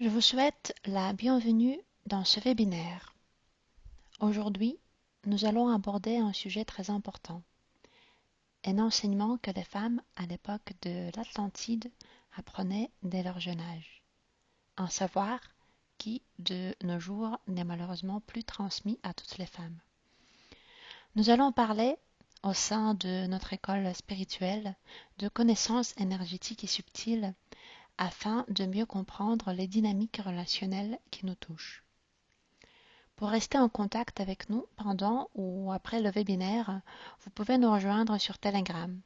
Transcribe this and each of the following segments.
Je vous souhaite la bienvenue dans ce webinaire. Aujourd'hui, nous allons aborder un sujet très important, un enseignement que les femmes à l'époque de l'Atlantide apprenaient dès leur jeune âge. Un savoir qui, de nos jours, n'est malheureusement plus transmis à toutes les femmes. Nous allons parler, au sein de notre école spirituelle, de connaissances énergétiques et subtiles afin de mieux comprendre les dynamiques relationnelles qui nous touchent. Pour rester en contact avec nous pendant ou après le webinaire, vous pouvez nous rejoindre sur Telegram.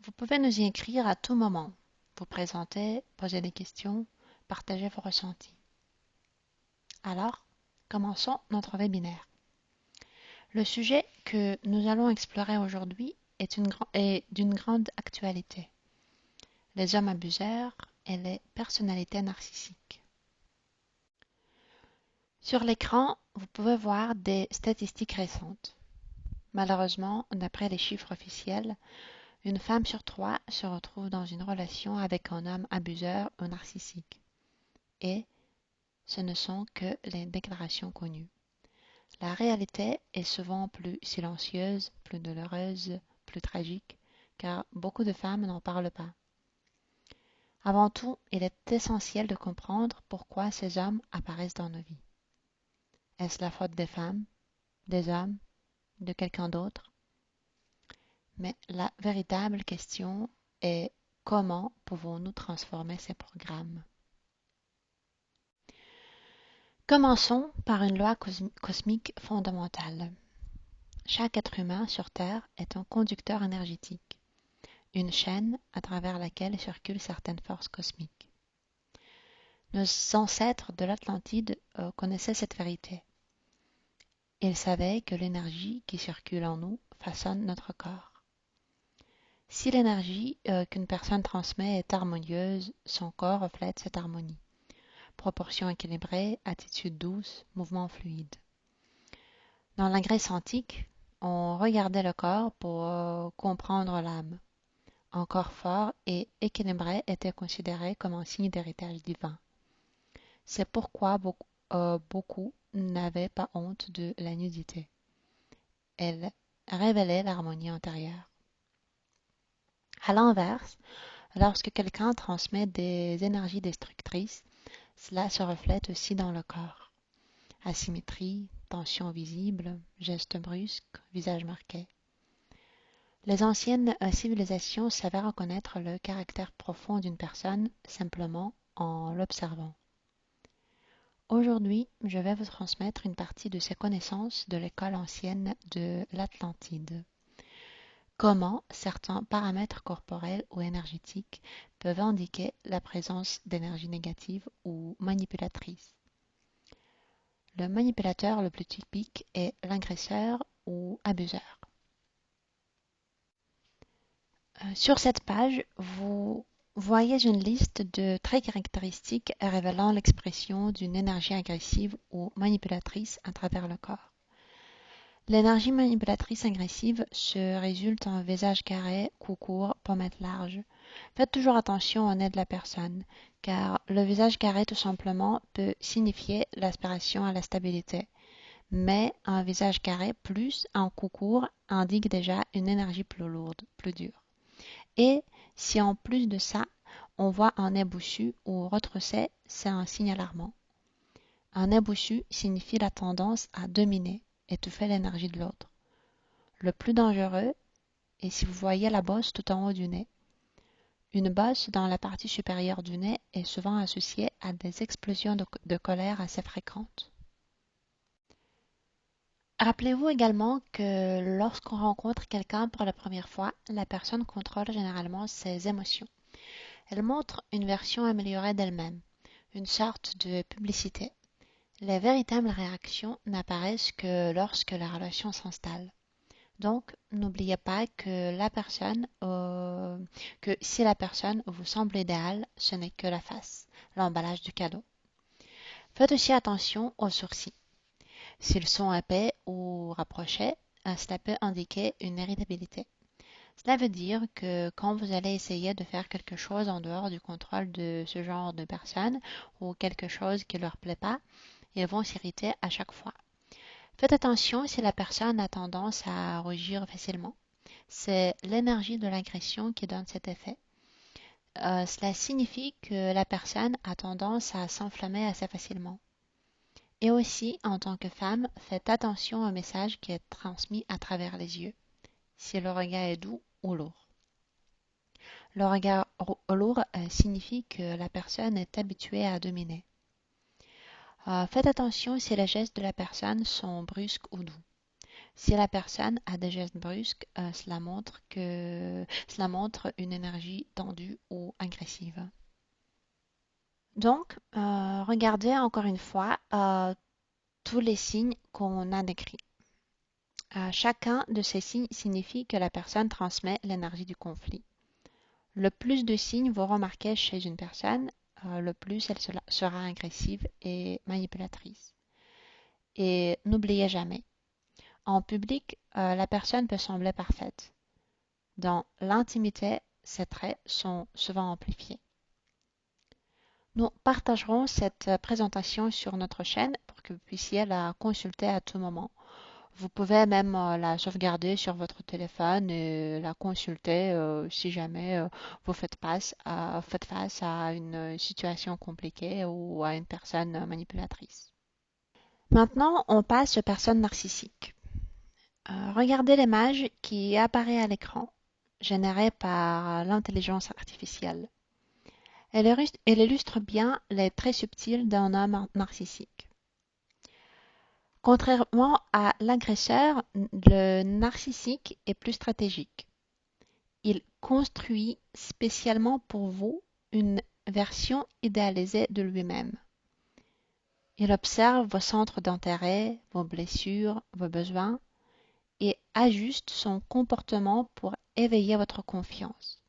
Vous pouvez nous y écrire à tout moment, vous présenter, poser des questions, partager vos ressentis. Alors, commençons notre webinaire. Le sujet que nous allons explorer aujourd'hui est d'une grande actualité. Les hommes abuseurs et les personnalités narcissiques. Sur l'écran, vous pouvez voir des statistiques récentes. Malheureusement, d'après les chiffres officiels, une femme sur 3 se retrouve dans une relation avec un homme abuseur ou narcissique. Et ce ne sont que les déclarations connues. La réalité est souvent plus silencieuse, plus douloureuse, plus tragique, car beaucoup de femmes n'en parlent pas. Avant tout, il est essentiel de comprendre pourquoi ces hommes apparaissent dans nos vies. Est-ce la faute des femmes, des hommes, de quelqu'un d'autre? Mais la véritable question est comment pouvons-nous transformer ces programmes? Commençons par une loi cosmique fondamentale. Chaque être humain sur Terre est un conducteur énergétique, une chaîne à travers laquelle circulent certaines forces cosmiques. Nos ancêtres de l'Atlantide connaissaient cette vérité. Ils savaient que l'énergie qui circule en nous façonne notre corps. Si l'énergie qu'une personne transmet est harmonieuse, son corps reflète cette harmonie. Proportion équilibrée, attitude douce, mouvement fluide. Dans la Grèce antique, on regardait le corps pour comprendre l'âme. Un corps fort et équilibré était considéré comme un signe d'héritage divin. C'est pourquoi beaucoup n'avaient pas honte de la nudité. Elle révélait l'harmonie intérieure. À l'inverse, lorsque quelqu'un transmet des énergies destructrices, cela se reflète aussi dans le corps. Asymétrie, tension visible, gestes brusques, visage marqué. Les anciennes civilisations savaient reconnaître le caractère profond d'une personne simplement en l'observant. Aujourd'hui, je vais vous transmettre une partie de ces connaissances de l'école ancienne de l'Atlantide. Comment certains paramètres corporels ou énergétiques peuvent indiquer la présence d'énergie négative ou manipulatrice. Le manipulateur le plus typique est l'agresseur ou abuseur. Sur cette page, vous voyez une liste de traits caractéristiques révélant l'expression d'une énergie agressive ou manipulatrice à travers le corps. L'énergie manipulatrice agressive se résulte en visage carré, cou court, pommettes larges. Faites toujours attention au nez de la personne, car le visage carré tout simplement peut signifier l'aspiration à la stabilité. Mais un visage carré plus un cou court indique déjà une énergie plus lourde, plus dure. Et si en plus de ça, on voit un nez boussu ou retroussé, c'est un signe alarmant. Un nez boussu signifie la tendance à dominer, étouffer l'énergie de l'autre. Le plus dangereux est si vous voyez la bosse tout en haut du nez. Une bosse dans la partie supérieure du nez est souvent associée à des explosions de colère assez fréquentes. Rappelez-vous également que lorsqu'on rencontre quelqu'un pour la première fois, la personne contrôle généralement ses émotions. Elle montre une version améliorée d'elle-même, une sorte de publicité. Les véritables réactions n'apparaissent que lorsque la relation s'installe. Donc, n'oubliez pas que si la personne vous semble idéale, ce n'est que la face, l'emballage du cadeau. Faites aussi attention aux sourcils. S'ils sont épais ou rapprochés, cela peut indiquer une irritabilité. Cela veut dire que quand vous allez essayer de faire quelque chose en dehors du contrôle de ce genre de personnes ou quelque chose qui ne leur plaît pas, ils vont s'irriter à chaque fois. Faites attention si la personne a tendance à rougir facilement. C'est l'énergie de l'agression qui donne cet effet. Cela signifie que la personne a tendance à s'enflammer assez facilement. Et aussi, en tant que femme, faites attention au message qui est transmis à travers les yeux, si le regard est doux ou lourd. Le regard lourd signifie que la personne est habituée à dominer. Faites attention si les gestes de la personne sont brusques ou doux. Si la personne a des gestes brusques, cela montre une énergie tendue ou agressive. Donc, regardez encore une fois tous les signes qu'on a décrits. Chacun de ces signes signifie que la personne transmet l'énergie du conflit. Le plus de signes vous remarquez chez une personne, le plus elle sera agressive et manipulatrice. Et n'oubliez jamais, en public, la personne peut sembler parfaite. Dans l'intimité, ces traits sont souvent amplifiés. Nous partagerons cette présentation sur notre chaîne pour que vous puissiez la consulter à tout moment. Vous pouvez même la sauvegarder sur votre téléphone et la consulter si jamais vous faites face à une situation compliquée ou à une personne manipulatrice. Maintenant, on passe aux personnes narcissiques. Regardez l'image qui apparaît à l'écran, générée par l'intelligence artificielle. Elle illustre bien les traits subtils d'un homme narcissique. Contrairement à l'agresseur, le narcissique est plus stratégique. Il construit spécialement pour vous une version idéalisée de lui-même. Il observe vos centres d'intérêt, vos blessures, vos besoins et ajuste son comportement pour éveiller votre confiance.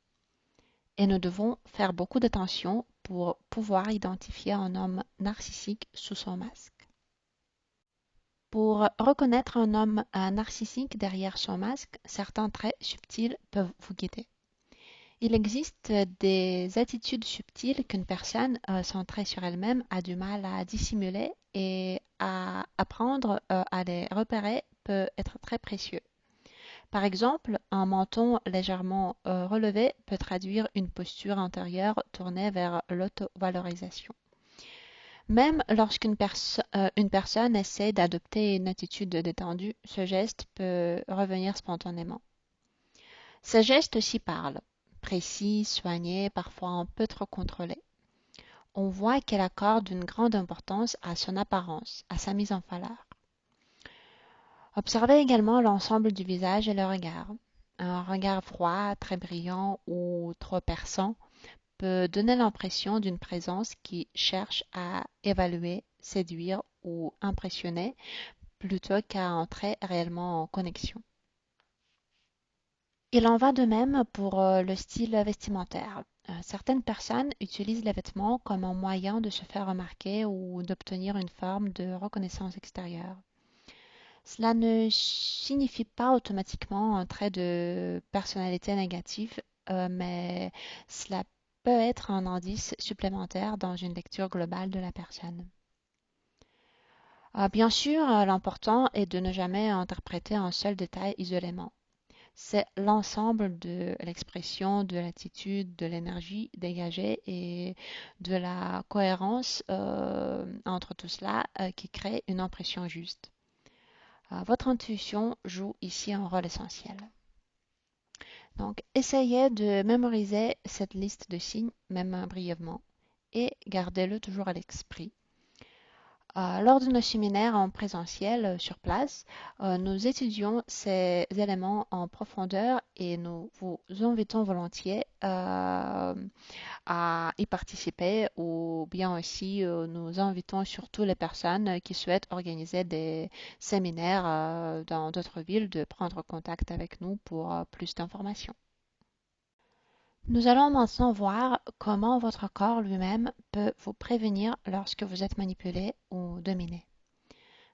Et nous devons faire beaucoup d'attention pour pouvoir identifier un homme narcissique sous son masque. Pour reconnaître un homme narcissique derrière son masque, certains traits subtils peuvent vous guider. Il existe des attitudes subtiles qu'une personne centrée sur elle-même a du mal à dissimuler et à apprendre à les repérer peut être très précieux. Par exemple, un menton légèrement relevé peut traduire une posture intérieure tournée vers l'auto-valorisation. Même lorsqu'une personne essaie d'adopter une attitude détendue, ce geste peut revenir spontanément. Ces gestes aussi parlent, précis, soignés, parfois un peu trop contrôlés. On voit qu'elle accorde une grande importance à son apparence, à sa mise en valeur. Observez également l'ensemble du visage et le regard. Un regard froid, très brillant ou trop perçant peut donner l'impression d'une présence qui cherche à évaluer, séduire ou impressionner plutôt qu'à entrer réellement en connexion. Il en va de même pour le style vestimentaire. Certaines personnes utilisent les vêtements comme un moyen de se faire remarquer ou d'obtenir une forme de reconnaissance extérieure. Cela ne signifie pas automatiquement un trait de personnalité négatif, mais cela peut être un indice supplémentaire dans une lecture globale de la personne. Bien sûr, l'important est de ne jamais interpréter un seul détail isolément. C'est l'ensemble de l'expression, de l'attitude, de l'énergie dégagée et de la cohérence entre tout cela qui crée une impression juste. Votre intuition joue ici un rôle essentiel. Donc, essayez de mémoriser cette liste de signes, même brièvement, et gardez-le toujours à l'esprit. Lors de nos séminaires en présentiel sur place, nous étudions ces éléments en profondeur et nous vous invitons volontiers à y participer ou bien aussi nous invitons surtout les personnes qui souhaitent organiser des séminaires dans d'autres villes de prendre contact avec nous pour plus d'informations. Nous allons maintenant voir comment votre corps lui-même peut vous prévenir lorsque vous êtes manipulé ou dominé.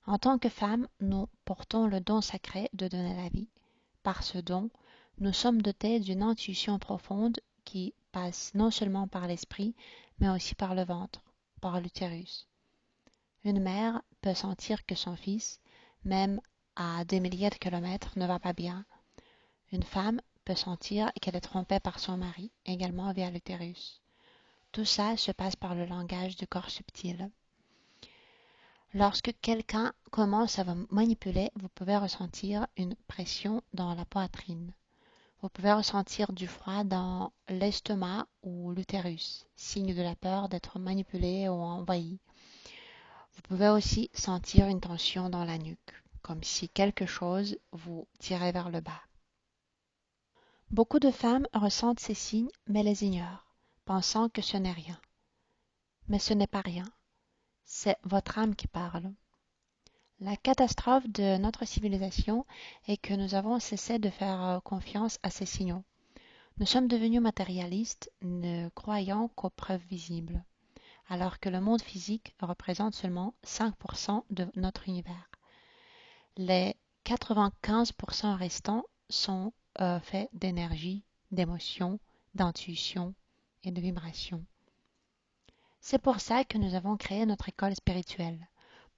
En tant que femme, nous portons le don sacré de donner la vie. Par ce don, Nous sommes dotés d'une intuition profonde qui passe non seulement par l'esprit, mais aussi par le ventre, par l'utérus. Une mère peut sentir que son fils, même à des milliers de kilomètres, ne va pas bien. Une femme peut sentir qu'elle est trompée par son mari, également via l'utérus. Tout ça se passe par le langage du corps subtil. Lorsque quelqu'un commence à vous manipuler, vous pouvez ressentir une pression dans la poitrine. Vous pouvez ressentir du froid dans l'estomac ou l'utérus, signe de la peur d'être manipulé ou envahi. Vous pouvez aussi sentir une tension dans la nuque, comme si quelque chose vous tirait vers le bas. Beaucoup de femmes ressentent ces signes mais les ignorent, pensant que ce n'est rien. Mais ce n'est pas rien, c'est votre âme qui parle. La catastrophe de notre civilisation est que nous avons cessé de faire confiance à ces signaux. Nous sommes devenus matérialistes, ne croyant qu'aux preuves visibles, alors que le monde physique représente seulement 5% de notre univers. Les 95% restants sont faits d'énergie, d'émotion, d'intuition et de vibration. C'est pour ça que nous avons créé notre école spirituelle,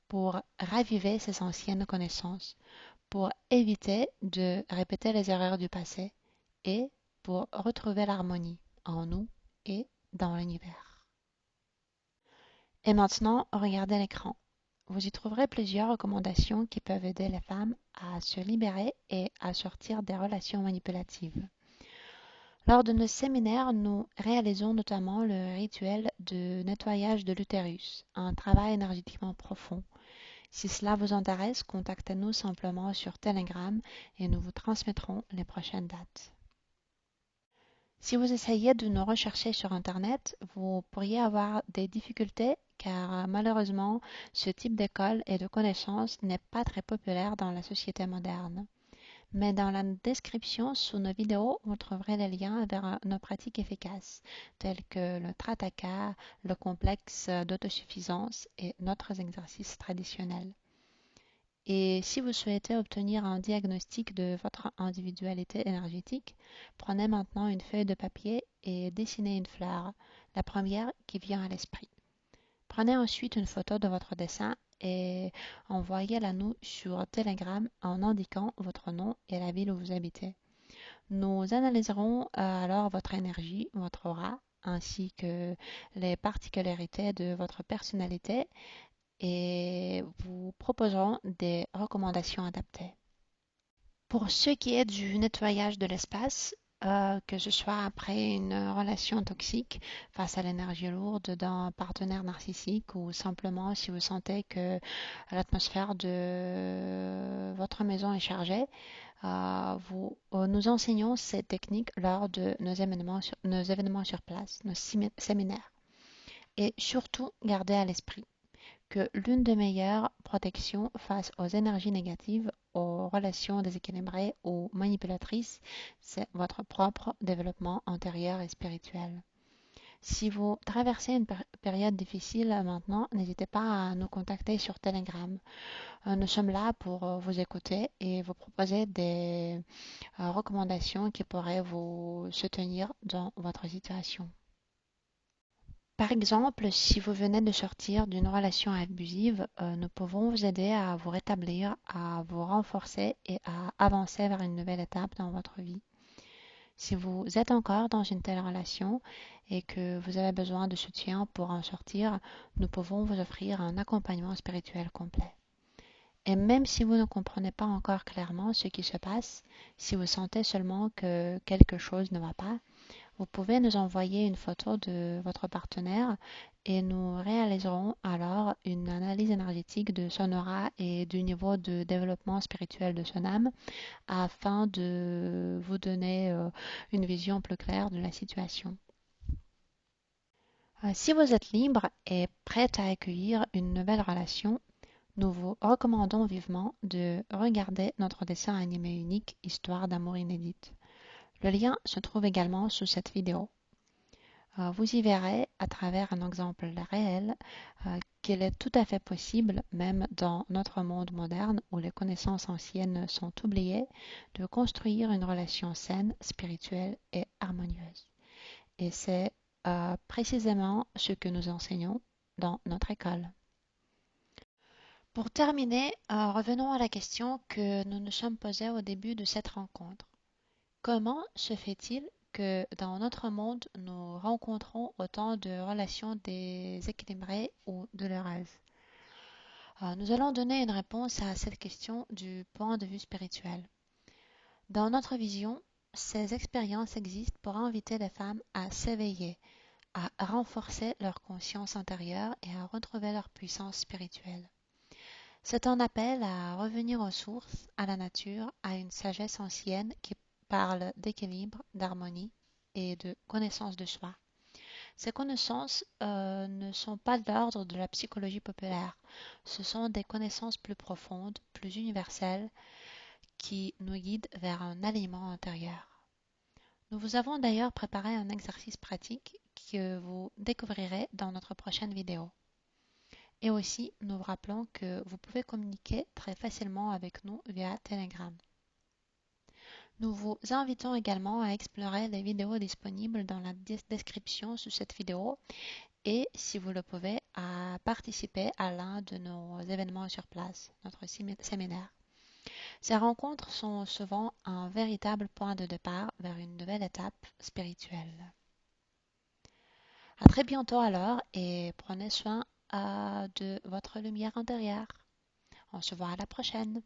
pour raviver ces anciennes connaissances, pour éviter de répéter les erreurs du passé et pour retrouver l'harmonie en nous et dans l'univers. Et maintenant, regardez l'écran. Vous y trouverez plusieurs recommandations qui peuvent aider les femmes à se libérer et à sortir des relations manipulatives. Lors de nos séminaires, nous réalisons notamment le rituel de nettoyage de l'utérus, un travail énergétiquement profond. Si cela vous intéresse, contactez-nous simplement sur Telegram et nous vous transmettrons les prochaines dates. Si vous essayez de nous rechercher sur Internet, vous pourriez avoir des difficultés car malheureusement, ce type d'école et de connaissances n'est pas très populaire dans la société moderne. Mais dans la description sous nos vidéos, vous trouverez les liens vers nos pratiques efficaces, telles que le Trataka, le complexe d'autosuffisance et d'autres exercices traditionnels. Et si vous souhaitez obtenir un diagnostic de votre individualité énergétique, prenez maintenant une feuille de papier et dessinez une fleur, la première qui vient à l'esprit. Prenez ensuite une photo de votre dessin et envoyez-la nous sur Telegram en indiquant votre nom et la ville où vous habitez. Nous analyserons alors votre énergie, votre aura, ainsi que les particularités de votre personnalité et vous proposerons des recommandations adaptées. Pour ce qui est du nettoyage de l'espace, que ce soit après une relation toxique face à l'énergie lourde d'un partenaire narcissique ou simplement si vous sentez que l'atmosphère de votre maison est chargée, nous enseignons ces techniques lors de nos événements sur place, nos séminaires. Et surtout, gardez à l'esprit que l'une des meilleures protections face aux énergies négatives, aux relations déséquilibrées ou manipulatrices, c'est votre propre développement intérieur et spirituel. Si vous traversez une période difficile maintenant, n'hésitez pas à nous contacter sur Telegram. Nous sommes là pour vous écouter et vous proposer des recommandations qui pourraient vous soutenir dans votre situation. Par exemple, si vous venez de sortir d'une relation abusive, nous pouvons vous aider à vous rétablir, à vous renforcer et à avancer vers une nouvelle étape dans votre vie. Si vous êtes encore dans une telle relation et que vous avez besoin de soutien pour en sortir, nous pouvons vous offrir un accompagnement spirituel complet. Et même si vous ne comprenez pas encore clairement ce qui se passe, si vous sentez seulement que quelque chose ne va pas, vous pouvez nous envoyer une photo de votre partenaire et nous réaliserons alors une analyse énergétique de son aura et du niveau de développement spirituel de son âme afin de vous donner une vision plus claire de la situation. Si vous êtes libre et prête à accueillir une nouvelle relation, nous vous recommandons vivement de regarder notre dessin animé unique Histoire d'amour inédite. Le lien se trouve également sous cette vidéo. Vous y verrez à travers un exemple réel qu'il est tout à fait possible, même dans notre monde moderne où les connaissances anciennes sont oubliées, de construire une relation saine, spirituelle et harmonieuse. Et c'est précisément ce que nous enseignons dans notre école. Pour terminer, revenons à la question que nous nous sommes posée au début de cette rencontre. Comment se fait-il que dans notre monde, nous rencontrons autant de relations déséquilibrées ou douloureuses? Nous allons donner une réponse à cette question du point de vue spirituel. Dans notre vision, ces expériences existent pour inviter les femmes à s'éveiller, à renforcer leur conscience intérieure et à retrouver leur puissance spirituelle. C'est un appel à revenir aux sources, à la nature, à une sagesse ancienne qui parle d'équilibre, d'harmonie et de connaissance de soi. Ces connaissances ne sont pas de l'ordre de la psychologie populaire. Ce sont des connaissances plus profondes, plus universelles, qui nous guident vers un alignement intérieur. Nous vous avons d'ailleurs préparé un exercice pratique que vous découvrirez dans notre prochaine vidéo. Et aussi, nous vous rappelons que vous pouvez communiquer très facilement avec nous via Telegram. Nous vous invitons également à explorer les vidéos disponibles dans la description sous cette vidéo et, si vous le pouvez, à participer à l'un de nos événements sur place, notre séminaire. Ces rencontres sont souvent un véritable point de départ vers une nouvelle étape spirituelle. À très bientôt alors et prenez soin de votre lumière intérieure. On se voit à la prochaine.